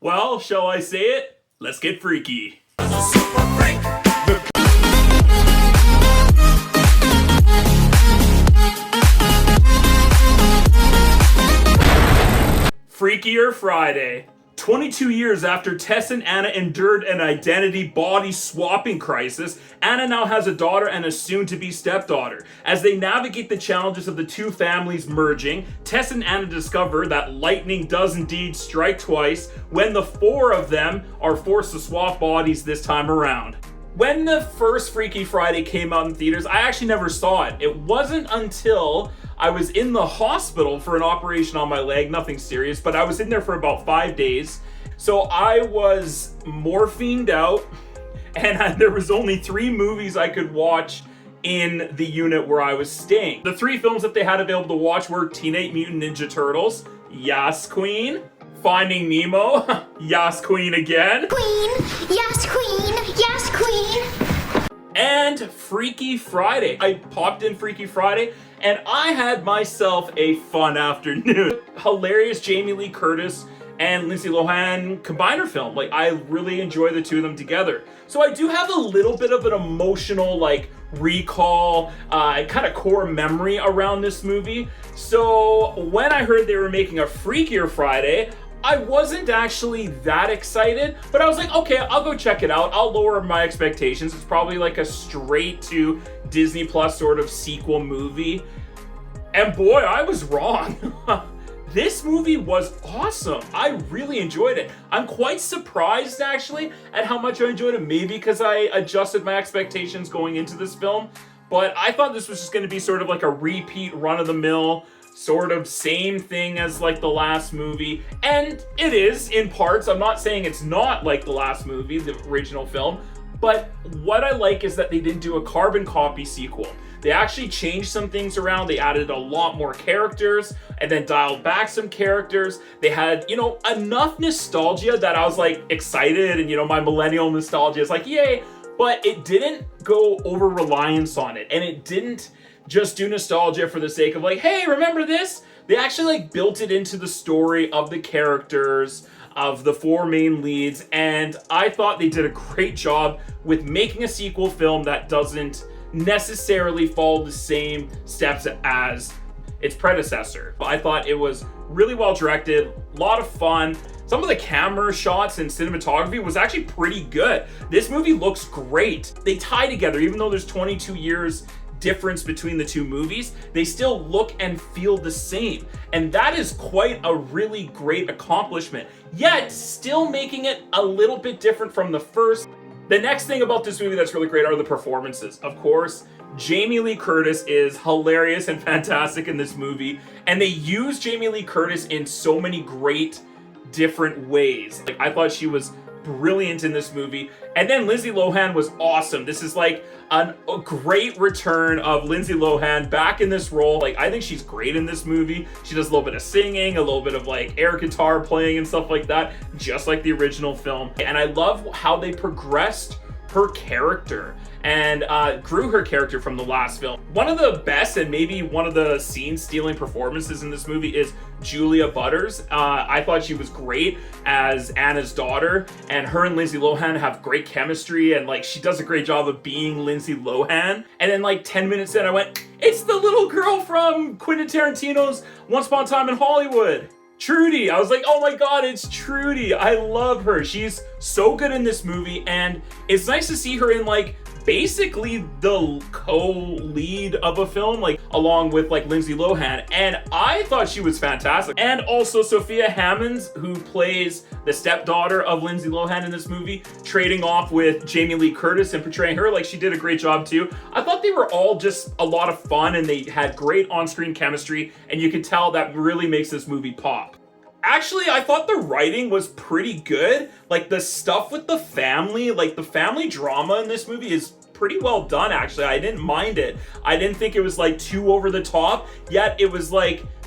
Well, shall I say it? Let's get freaky. Freakier Friday. 22 years after Tess and Anna endured an identity body swapping crisis, Anna now has a daughter and a soon-to-be stepdaughter. As they navigate the challenges of the two families merging, Tess and Anna discover that lightning does indeed strike twice when the four of them are forced to swap bodies this time around. When the first Freaky Friday came out in theaters, I actually never saw it. It wasn't until I was in the hospital for an operation on my leg, nothing serious, but I was in there for about 5 days. So I was morphined out, and there was only 3 movies I could watch in the unit where I was staying. The 3 films that they had available to watch were Teenage Mutant Ninja Turtles, Yas Queen, Finding Nemo, Yas Queen again. Queen, yes queen, yes queen. And Freaky Friday. I popped in Freaky Friday and I had myself a fun afternoon. Hilarious Jamie Lee Curtis and Lindsay Lohan combiner film. Like, I really enjoy the two of them together. So I do have a little bit of an emotional, recall, kind of core memory around this movie. So when I heard they were making a Freakier Friday, I wasn't actually that excited, but I was like, okay, I'll go check it out. I'll lower my expectations. It's probably like a straight to Disney Plus sort of sequel movie. And boy, I was wrong. This movie was awesome. I really enjoyed it. I'm quite surprised actually at how much I enjoyed it. Maybe because I adjusted my expectations going into this film, but I thought this was just going to be sort of like a repeat run-of-the-mill sort of same thing as like the last movie, and it is in parts. I'm not saying it's not like the last movie, the original film, but what I like is that they didn't do a carbon copy sequel. They actually changed some things around. They added a lot more characters and then dialed back some characters. They had, enough nostalgia that I was like excited, and my millennial nostalgia is like, yay, but it didn't go over reliance on it, and it didn't just do nostalgia for the sake of like, hey, remember this? They actually built it into the story of the characters, of the 4 main leads, and I thought they did a great job with making a sequel film that doesn't necessarily follow the same steps as its predecessor. I thought it was really well directed, a lot of fun. Some of the camera shots and cinematography was actually pretty good. This movie looks great. They tie together, even though there's 22 years difference between the 2 movies, they still look and feel the same. And that is quite a really great accomplishment, yet still making it a little bit different from the first. The next thing about this movie that's really great are the performances. Of course, Jamie Lee Curtis is hilarious and fantastic in this movie, and they use Jamie Lee Curtis in so many great different ways. I thought she was brilliant in this movie. And then Lindsay Lohan was awesome. This is like a great return of Lindsay Lohan back in this role. I think she's great in this movie. She does a little bit of singing, a little bit of air guitar playing and stuff like that, just like the original film. And I love how they progressed her character and grew her character from the last film. One of the best and maybe one of the scene-stealing performances in this movie is Julia Butters. I thought she was great as Anna's daughter, and her and Lindsay Lohan have great chemistry, and she does a great job of being Lindsay Lohan. And then 10 minutes in, I went, it's the little girl from Quentin Tarantino's Once Upon a Time in Hollywood, Trudy. I was like, oh my god, it's Trudy. I love her. She's so good in this movie, and it's nice to see her in basically the co-lead of a film, along with Lindsay Lohan, and I thought she was fantastic. And also Sophia Hammonds, who plays the stepdaughter of Lindsay Lohan in this movie, trading off with Jamie Lee Curtis and portraying her, she did a great job too. I thought they were all just a lot of fun, and they had great on-screen chemistry, and you could tell that really makes this movie pop. Actually, I thought the writing was pretty good. The stuff with the family, the family drama in this movie is pretty well done, actually. I didn't mind it. I didn't think it was too over the top, yet it was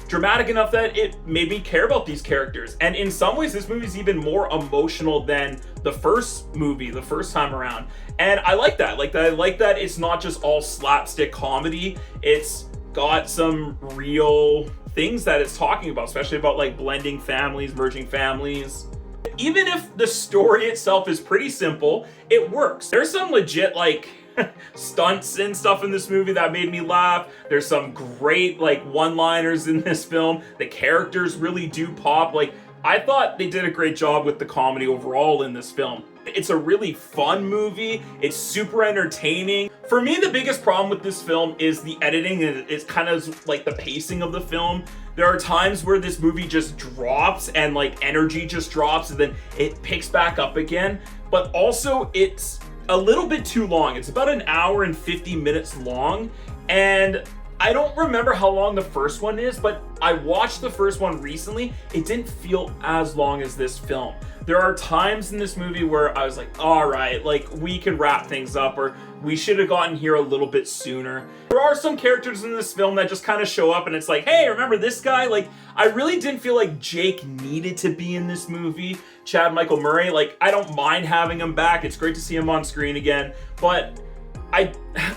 dramatic enough that it made me care about these characters. And in some ways, this movie is even more emotional than the first movie, the first time around. And I like that. I like that it's not just all slapstick comedy. It's got some real things that it's talking about, especially about blending families, merging families. even if the story itself is pretty simple, it works. There's some legit like stunts and stuff in this movie that made me laugh. There's some great like one-liners in this film. The characters really do pop. Like, I thought they did a great job with the comedy overall in this film. It's a really fun movie. It's super entertaining. For me, the biggest problem with this film is the editing. It's kind of like the pacing of the film. There are times where this movie just drops and like energy just drops and then it picks back up again. But also it's a little bit too long. It's about an hour and 50 minutes long. And I don't remember how long the first one is, but I watched the first one recently. It didn't feel as long as this film. There are times in this movie where I was like, all right, like we can wrap things up, or we should have gotten here a little bit sooner. There are some characters in this film that just kind of show up and it's like, hey, remember this guy? Like, I really didn't feel like Jake needed to be in this movie. Chad Michael Murray, like, I don't mind having him back. It's great to see him on screen again, but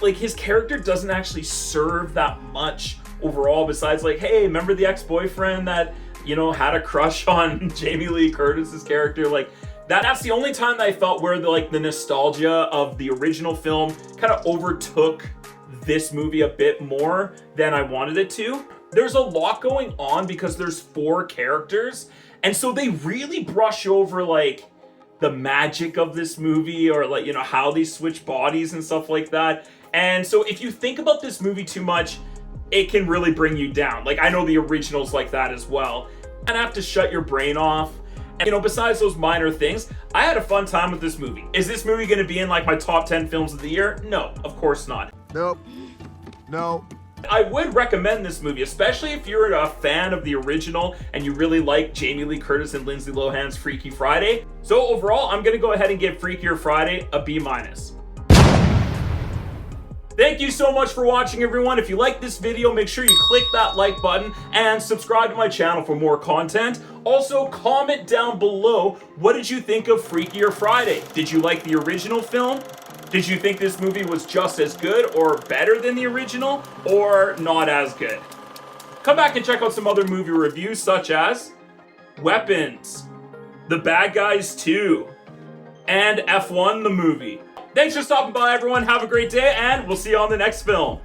like his character doesn't actually serve that much overall, besides like, hey, remember the ex-boyfriend that, you know, had a crush on Jamie Lee Curtis's character? Like, that's the only time that I felt where the nostalgia of the original film kind of overtook this movie a bit more than I wanted it to. There's a lot going on because there's 4 characters, and so they really brush over like the magic of this movie, or like, you know, how they switch bodies and stuff like that. And so if you think about this movie too much, it can really bring you down. Like, I know the original's like that as well. And have to shut your brain off. And, you know, besides those minor things, I had a fun time with this movie. Is this movie going to be in like my top 10 films of the year? No, of course not. Nope. No. I would recommend this movie, especially if you're a fan of the original and you really like Jamie Lee Curtis and Lindsay Lohan's Freaky Friday. So overall, I'm going to go ahead and give Freakier Friday a B-. Thank you so much for watching, everyone. If you like this video, make sure you click that like button and subscribe to my channel for more content. Also, comment down below, what did you think of Freakier Friday? Did you like the original film? Did you think this movie was just as good or better than the original, or not as good? Come back and check out some other movie reviews, such as Weapons, The Bad Guys 2, and F1 the movie. Thanks for stopping by, everyone. Have a great day, and we'll see you on the next film.